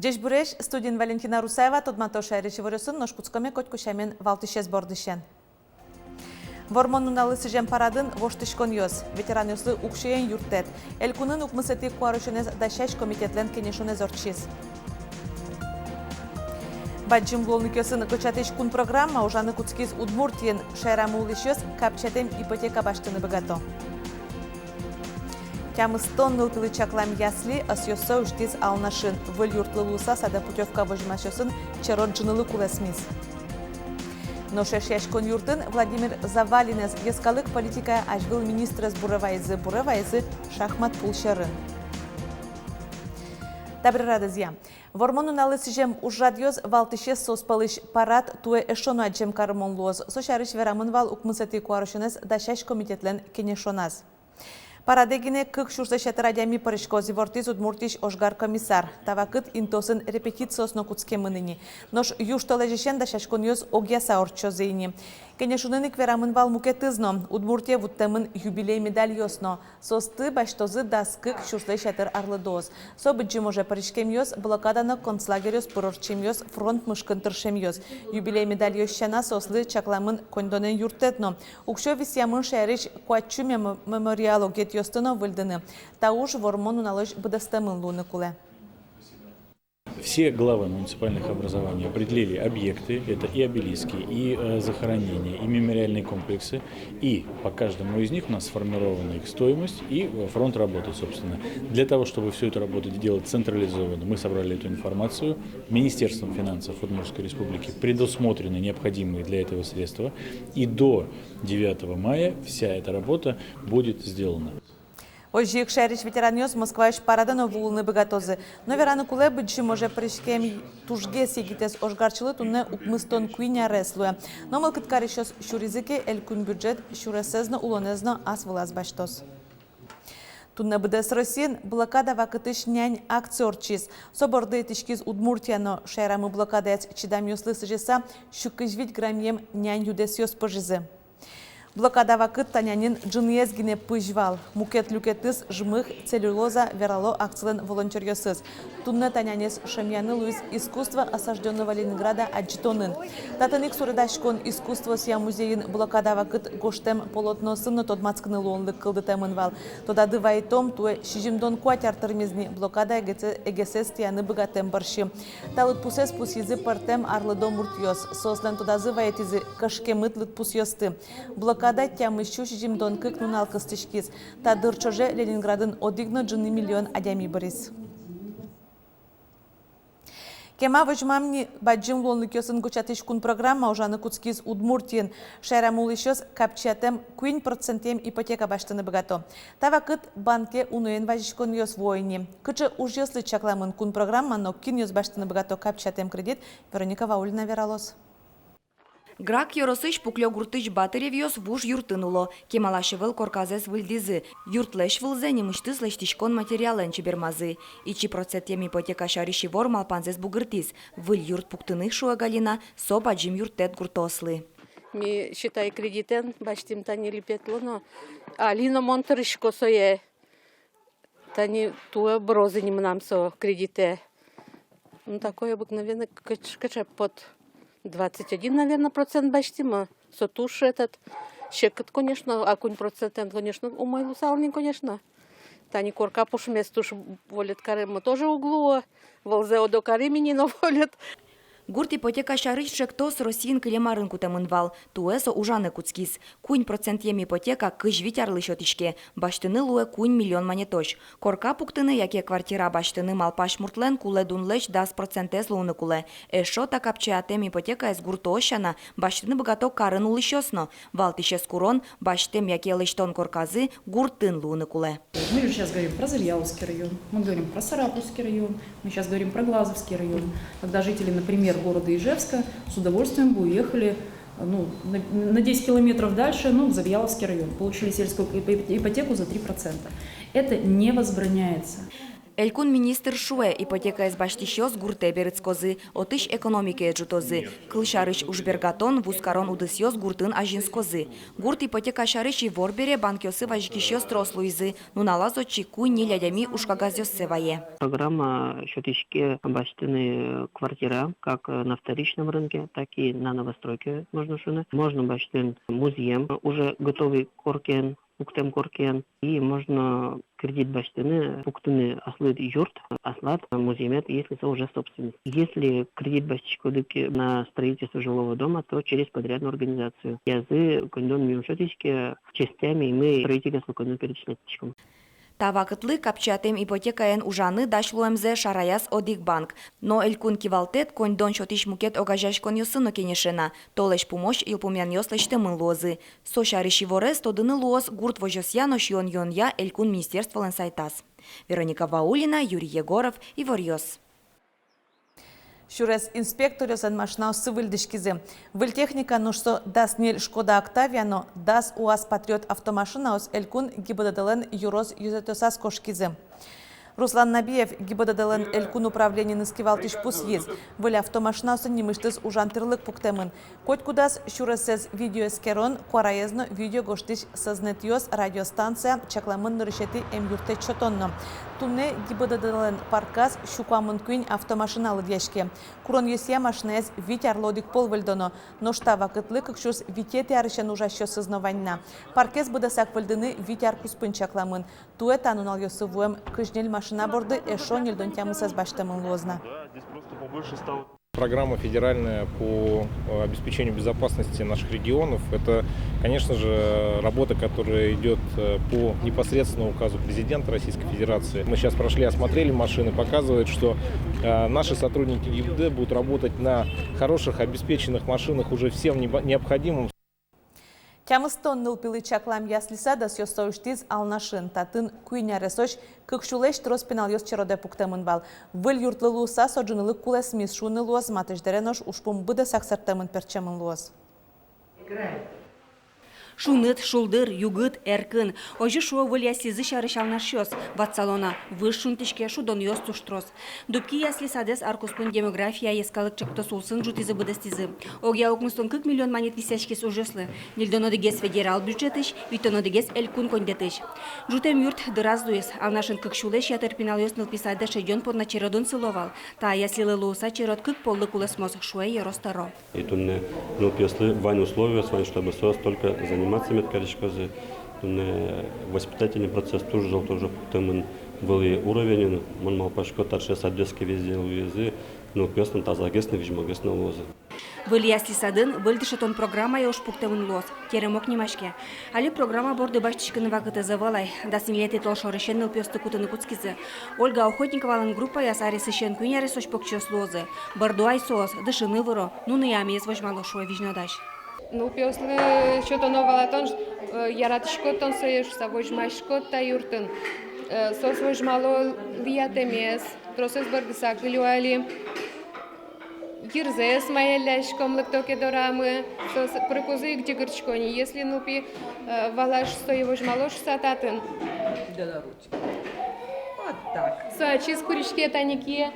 Джеш буреш студент Валентина Русаева тодмато шайречи вырысын ношкутскоме котькушамен валтышез бордышен. Вормонуны лысыжен парадын воштышкон йоз. Ветеран йослы укшиен юртет. Элькунын укмысети куарышынез дашаш комитетлен кенешунез орчиз. Баджим лолникёсын кычатыш кун программа ужаны куцкиз Удмуртиен шайрамы улышёз капчатем ипотека баштыны богато. Тямыстон нылтылы чаклам ясли асьёсо уштиз алнашын. Выль юртлы луса сада путевка вожмашёсын черон джынылы кулесмиз. Но шешяшкон юртын Владимир Завалинез ескалык политика ажвыл министрес Буревайзы шахмат пулшерын. Добрый радызья. Вормонун алысыжем ужадьёз валтышес соспалыш парад туэ эшону аджем карымон лоз. Сошарыш верамын вал укмысети куарышынез дашаш комитетлен кенешоназ. Парадегине кык шурсешет радями парышкози вортиз Удмуртиш ошгар комиссар. Тавакыт интосын репетициосно куцкемыныни. Нош юштолежешен дашашкон йоз огяса орчозыйни. Кенешунынык верамын вал мукетызно. Удмуртия вуттемын юбилей медаль йосно. Состы баштозы даскык шурсешетер арлыдоз. Собыджим уже парышкем йоз блокаданы концлагерь йоз пурорчем йоз фронт мышкын тыршем йоз. Юбилей медаль йозщана сослы чакламын кондонен юртетно. Укшо висямын шайрыш куатчуме мемориалу гет йостыно выльдыны. Тауш вормону налыш быдастамын луны куле. Все главы муниципальных образований определили объекты, это и обелиски, и захоронения, и мемориальные комплексы. И по каждому из них у нас сформирована их стоимость и фронт работы, собственно. Для того, чтобы всю эту работу делать централизованно, мы собрали эту информацию. Министерством финансов Удмуртской республики предусмотрены необходимые для этого средства. И до 9 мая вся эта работа будет сделана. Ожик шайрыш ветераньоз Москваеш парадано вулны богатозы. Но вераны куле быджи може пришкем тужге сигитес ошгарчылы тунне укмыстон куиня реслуя. Но мылкыткаришос шуризыке элькун бюджет шуресезно улонезно ас влаз баштос. Тунне быдес Россин блокада вакытыш нянь акциорчиз. Соборды тишкиз Удмуртияно шайрамы блокадаец чидам йослы сыжеса щукыжвить грамьем нянь юдес йос пожизы. Блокада вакыт танянин джынезгине пыжвал. Мукет-люкетыз жмых целлюлоза верало акциялен волонтерьёсыз. Тунне танянес шемьяны луиз искусство осажденного Ленинграда аджитонын. Татаник сурыдашкон искусство сия музейин блокада вакыт гоштем полотносыны тодмацкыны луонлык кылдытемын вал. Тода дывайтом туэ шижимдон куатяртырмезни блокада эгесес тияны быгатем барши. Талыт пусес пусизы партем арлыдом уртьёс. Сослен тода зывайтизы кашкемытлыт пусьёсты. Блокада тямыщу шижимдон кык нунал кыстышкиз. Та дырчоже Ленинградын одигно джыны миллион адями борис. Кема вожмамни баджим лонлыкёсын гучатыш кун программа ужаны куцкиз Удмуртиен шайрамулышёс капчатем 1% ипотека баштыны богато. Тавакыт банке унуен важишкон ёс войни. Кычы уж ёслы чакламын кун программа, но кин ёс баштыны богато капчатем кредит Вероника Ваулина вералос. Грак yorosыш пуклё гуртыш батыревьёс вуж юртынуло. Кемалашевыл корказес выльдизы. Юртлэш вылзе немыштыз лештишкон материален чебермазы. Ичи процентем ипотека шариши вор малпанзес бугыртиз. Выль юрт пуктыных шуагалина, соба джим юртет гуртослы. Ми считай кредитен, баштим тани липетло, но алино монтырышко сое. Тани туе брозы немнам со кредите. Ну такое обыкновенно каче под 21, наверное, процент баштима. Сотуш этот. Щекот, конечно, акунь процент, конечно, умой лусални, конечно. Тани корка пушмес туш волят карему тоже углу. Волзе до каремини, но волят. Гурт ипотека шарыш шектос Россиин килемарын кутемынвал. Туэсо ужаны куцкиз. Кунь процентем ипотека кыж витярлы шотишке. Баштыны луэ кунь миллион монетош. Корка пуктыны, яке квартира баштыны малпаш муртлен куле дунлеш 10% луны куле. Эшота капчатем ипотека эс гурто ощана. Баштыны богато карын улышёсно. Валтише скурон баштем яке лыштон корказы гуртын луны куле. Мы сейчас говорим про Завьяловский район, мы говорим про Саратовский район, мы сейчас говорим про Глазовский район. Когда жители, например, города Ижевска с удовольствием бы уехали на 10 километров дальше, в Завьяловский район. Получили сельскую ипотеку за 3%. Это не возбраняется. Элькун министр шуэ ипотека избаштищёс гурте берыц козы, отыш экономике джутозы. Кылшарыш ужбергатон вускарон удысёс гуртын ажинс козы. Гурт ипотека шарыш и ворбере банкёсы важкищёс трослуизы. Нуналазо чику нилядями ушкагазёс севае. Программа счетычки баштыны квартира, как на вторичном рынке, так и на новостройке можно шины. Можно баштын музеем, уже готовый коркен, пуктем коркен, и можно кредит баштыны, пуктыны аслыд юрт, аслад музеемет, если это уже собственность. Если кредит баштычкодыки на строительство жилого дома, то через подрядную организацию. Язы кондон миушетички частями мы строительство кондон перечислятичком. Тавакытлы капчатем ипотекаен ужаны дашлуэмзе шараяс одикбанк. Но элькун кивалтет коньдон шотиш мукет огажаш коньосыно кенешена. Толеш помощь илпумян йослеште мын лозы. Сошариши ворес тодыны лоз гурт вожосьяно шьон я элькун министерство лансайтас. Вероника Ваулина, Юрий Егоров, Иворьос. Шурес инспекториос машинау сывыльдышкизе. Выльтехника нушсо дас нель Шкода Октавиано, дас УАЗ Патриот автомашинаус элькун ГИБДДЛН юроз юзетосас кошкизе. Руслан Набиев ГИБДДЛН элькун управление наскивалтиш пусьез. Выль автомашинаусы немыштыз ужантырлык пуктемын. Коть кудас шуресез видеоэскерон, куараезно видео гоштиш сознетьёс радиостанция чакламын нырышети эмюрте чотонно. Тунне ГИБДДЛН паркас щукамын кюнь автомашиналы дешке. Курон есия машинез витяр лодик полвельдоно, но штава кытлык кшус витети арышен ужащо сознаванна. Паркес быдасак вельдыны витяр куспын чакламын. Туэта анунал йосывуем кыжнель машина борды эшо нельдон тямысаз баштамын лозна. Программа федеральная по обеспечению безопасности наших регионов. Это, конечно же, работа, которая идет по непосредственному указу президента Российской Федерации. Мы сейчас прошли, осмотрели машины, показывает, что наши сотрудники ГИБДД будут работать на хороших, обеспеченных машинах уже всем необходимым. Тямыстон нылпилы чаклам яслиса да сёстоуштиз алнашын татын куйняресош кыкшулеш троспинал ёс чероде пуктемын бал. Выль юртлылуса соджынылык кулесмис шуны луаз матыждеренош ушпум быда саксартемын перчемын луаз. Шуныт, шулдыр, югыт, эркын. Ожи шуа выль яслизы шарышалнар шёс. Ватсалона, выш шунтишке шудон ёс туштрос. Дубки ясли садес аркуспун демография ескалык чыкто сулсын жутизы быдастизы. Огя окмустон 40 миллион монет висячкес ужеслы. Нильдонодыгес федерал бюджетыш, витонодыгес элькун кондетыш. Жутем юрт дыраздуес, а нашын кыкшулеш ятерпинал ёс нылписаде шедён порна черодун сыловал. Та яслилы луса черод кык поллы кулесмос шуэ еростаро. И тунне нылпиослы вань условия, чтобы сос только заниматься медкаришкозы, воспитательный процесс тоже тем был уровень, он мал пашко тарше садески везде увезы, но пёстон тазагесны вижмагесны лозы. Выль ясли садын, выль дышатон программа я уж пуктемын лоз, теремок немашке. Али программа борды баштичканы вакыты завалай, да синилеты толшорышен нылпёсты кутыны куцкизы. Ольга Охотниковалын группа ясари сышен кюняри сош покчёс лозы. Бардуай сос, дышыны выро, нуны ямес вожмало шуа вижнодаш. Ну, пёслы что-то новое, тон яратышкотон соеш, савожмашкота юртын. Сос вожмало лиятемес, процесс бардысак илюали. Гирзес маялляш комлыктоке дорамы, сос прокузы где горчкони. Если нупи валаш стои вожмалош сататын. Да, вот так. Сачи с курички таники.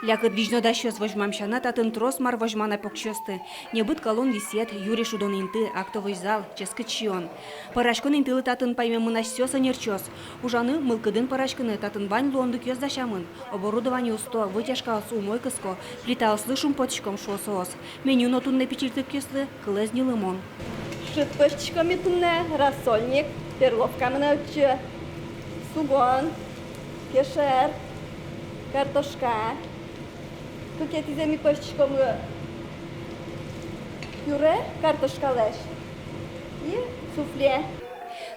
Лякыт вижнодащёс вожмамшана татын трос мар вожмана покчёсты. Небыт колон висет, юри шудон инты, актовый зал, ческачион. Парашкон интылы татын пайме мынащёса нерчёс. Ужаны мылкыдын парашкыны татын вань лондык ёздашамын. Оборудование усто, вытяжка с умойкыско, плита услышум потчком шосоос. Меню нотунне печильтык кёслы, клэзни лимон. Шытпышчиками тунне, рассольник, перловками научу, сугон, кешер, картошка. Кукетиземи пышчиком пюре, картошка леш и суфле.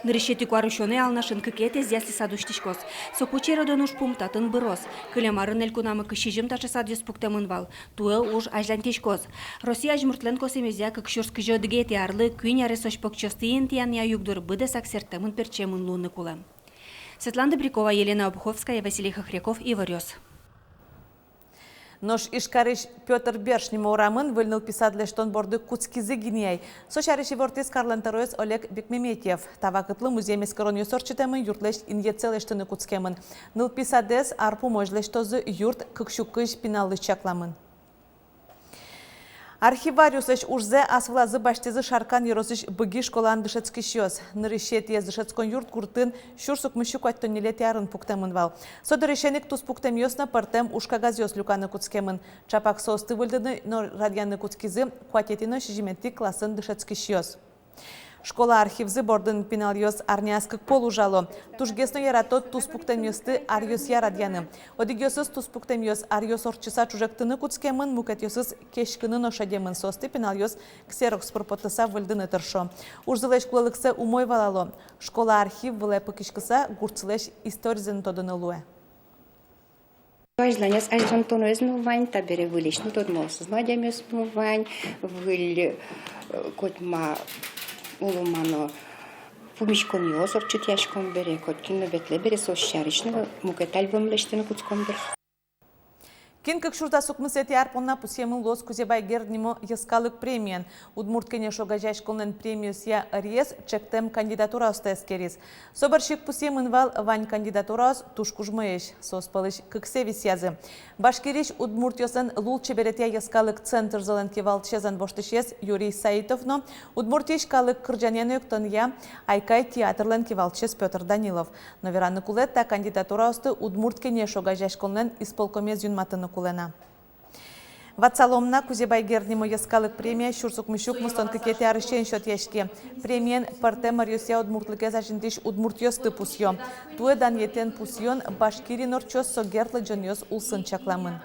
Нырышети куарышоне алнашын кыкетез ясли садуштишкос. Сопучера донуш пумтатын бырос. Кылемарын элькунамы кышижим тачы садьёс пуктемын вал. Туэ уж ажлантишкос. Россия жмуртлен косемезя кыкшурс кыжёдыгети арлы күйняре сош покчостыен тиян я югдур быда саксертемын перчемын луны кулем. Светлана Брикова, Елена Обуховская, Василий Хохряков, Иворёс. Нож Ишкарыш Петр Бершнема урамын выльныл писадлештон борды Куцкизы гиней. Сошарыш вортис Карлантароес Олег Бекмеметьев. Тавакытлы музей мескоронью сорчитемын юртлеш иньецелештыны Куцкемын. Ныл писадес арпу можлештозы юрт кыкшукыш пиналлы чакламын. Архивариусыш урзе асвлазы баштезы шаркан еросыш быги школан дышецкий щёс. Нырышет ез дышецкон юрт куртын шурсук мыщу кваттонилет ярын пуктемын вал. Содырышеник тус пуктем ёсна партем ушкагаз ёс люканы куцкемын. Чапак состы выльдыны, но радьяны куцкизы кватетино шижиметти классын дышецкий щёс. Школа архивзы бордын пиналйос арняскык полу жало. Тужгесно яратот туспуктемьёсты арьос ярадьяны. Одигёсыз туспуктемьёс арьос орчыса чужектыны куцкемын, мукетьёсыз кешкыны ношадемын состы пиналйос ксерокс пропотыса выльдыны тыршо. Урзылеш кулалыксы умой валало. Школа архив выле пыкишкыса гурцылеш историзын тодыны луэ. Ажланяс ажлантон өзмувань, табере вылечну тот молсыз надямёс мувань, выль котма улумано пумишком йозор чутяшком бере коткин нөбетле бере сошаришны мукеталь вымлештен куцкомдыр. Кин как шурта сукмысет ярпонна пусемын лос кузебай герднимо яскалык премиян. Удмурткене шогажаш колнен премию сия рез чектем кандидатура остаескерис. Соборщик пусемын вал вань кандидатура тушкужмыеш. Соспалыш кыксевис язы. Башкириш удмуртьосын лул чеберетя яскалык центр зеленки валтчезан боштышес Юрий Саитовно. Удмуртиш калык кырджанен өктон я айкай театрленки валтчез Петр Данилов. Но вераны кулетта кандидатура осты удмурткене шогажаш колнен исполкомез юнматыны кулена. Ватсаломна кузебай герднимо яскалык премия шурсук мышук мустон кекети арышен шот яшке. Премиен парте Мариуsia удмуртлыке зашинтиш удмуртьос ты пусьё. Туэ дан етен пусьон башкири норчос согертлы джоньос улсын чакламын.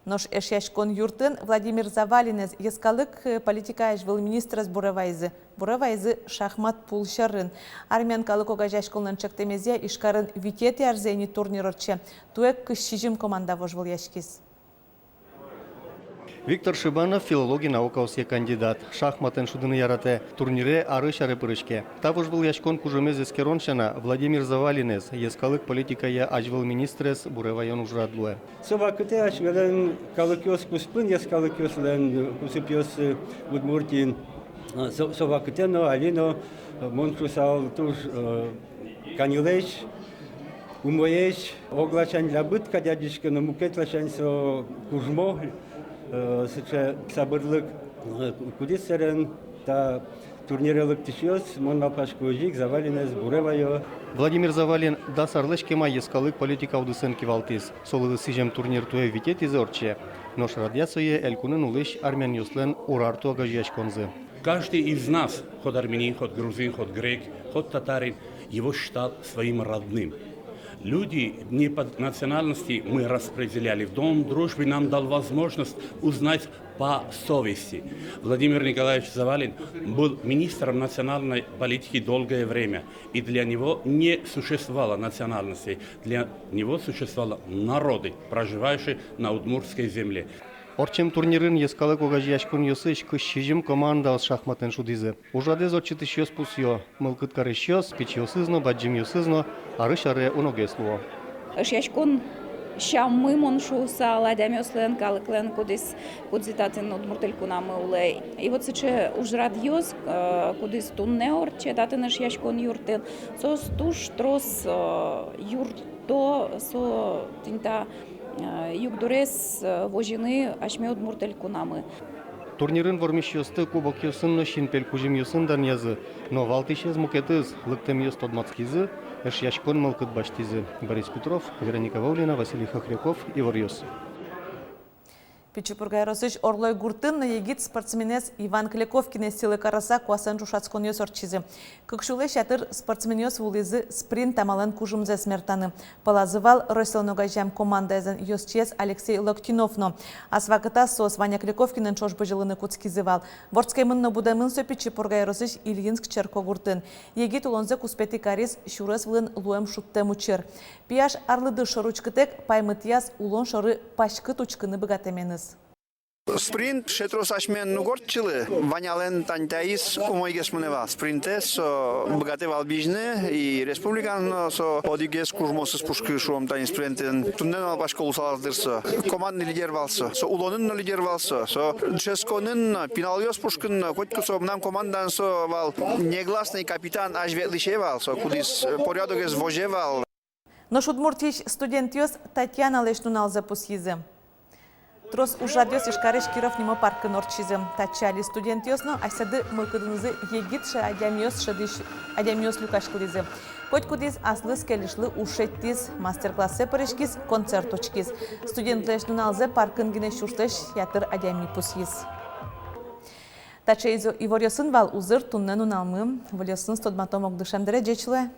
Нож эшяшкон юртын Владимир Завалинез яскалык политика ажвыл министрас Буревайзы. Буревайзы шахмат пулшарын. Армян калык огажашколнан чактемезия ишкарын витети арзени турнирорче. Туэ кышчижим команда вожвыл яшкис. Виктор Шибанов филология наука осе кандидат. Шахматен шудыны ярате. Турнире ары шары пырышке. Тавыш был яшкон кужемез эскероншана Владимир Завалинез. Ескалык политика я ажвыл министрес Буревайон ужрадлуе. Сова кыте ашвелен калыкёс куспын ескалыкёс лен кусыпёс удмуртин. Сова кыте но алино моншусал туж канилеш умоеш оглашань лабыт кадядишка но мукетлашань со кужмо сабырлык кудисерен та турнирелык тишёс мон малпашкожик Завалинез Буревайо. Владимир Завалин да сарлышкема ескалык политика удысен кивалтис. Солы сижем турнир туе витети зорче. Нош радиацие элькунын улыш армян юслен урарту агажьяшконзы. Каждый из нас, хоть армянин, хоть грузин, хоть грек, хоть татарин, его считал своим родным. Люди не по национальности мы распределяли. В Дом дружбы нам дал возможность узнать по совести. Владимир Николаевич Завалин был министром национальной политики долгое время. И для него не существовало национальности. Для него существовали народы, проживающие на удмуртской земле. Орчем турнирын ескалык огажьяшкон йосыш кышчижим команда с шахматен шудизы. Ужаде зочиты щёс пусьё. Мылкыткары щёс, печьёсызно, баджим йосызно, арышаре уногеслуо. Шяшкон щаммы моншуса ладямёслен калыклен кудис кудзитатын удмуртелькунамы улей. И вот сыче ужрадьёс кудис тунне орче датын шяшкон юртын. Сос туш трос юрто со тинта югдурес вожины ашме удмуртелькунамы. Турнирын вормишьёсты кубок йосынно шинпел кужим йосындан язы. Но валтишез мукетыз лыктем йос тодмацкизы, эшяшкон мылкыт баштизы. Борис Петров, Вероника Ваулина, Василий Хохряков, Ивар Йос. Пичепургай росыш орлой гуртын на егит спортсменес Иван Кляковкине силы караса куасан жушацкон йос орчизы. Кыкшулы шатыр спортсмен йос вулизы спринт амалан кужумзе смертаны. Полазывал Ройселногажам команда эзен йосчез Алексей Локтиновно. Асвакыта сос Ваня Кляковкинен чошбы жылыны куцкизывал. Вордскай мынно будамын со Пичепургай росыш Ильинск черко гуртын. Егит улонзе куспети карис шурес вылын луэм шуттем учер. Пияш арлыды шоручкытек паймытяс улон шоры пашкыт учкыны быгатеменыз. Спринт шетрос ашмен нугортчылы ванялен тантаис умойгес мунева. Спринте со богаты валбижны и республикан со одигес кужмосыз пушкы шуом тани спринтен туннен албаш колусалаздырса. Командный лидер валса. Со улонын лидер валса. Со ческонын пиналиос пушкын котку со нам командан со вал негласный капитан аж ветлишевал. Со кудис порядок вожевал. Наш удмуртич студентиос Татьяна Лешнуналзе пусхизе. Трос ужадиос ишкареш Киров нимо паркын орчизе. Тачали студентиосно айсады мылкыдынызы егитше адямиос люкашкылизе. Котькудиз аслы скелишлы ушеттиз мастер-классы парешкиз концерт очкиз. Студент Лешнуналзе паркын гине шуштеш ятыр адями пусхиз. Тачейзо и ворьосын вал узыр туннен уналмы, вольосын стодматом огдышем дережечле.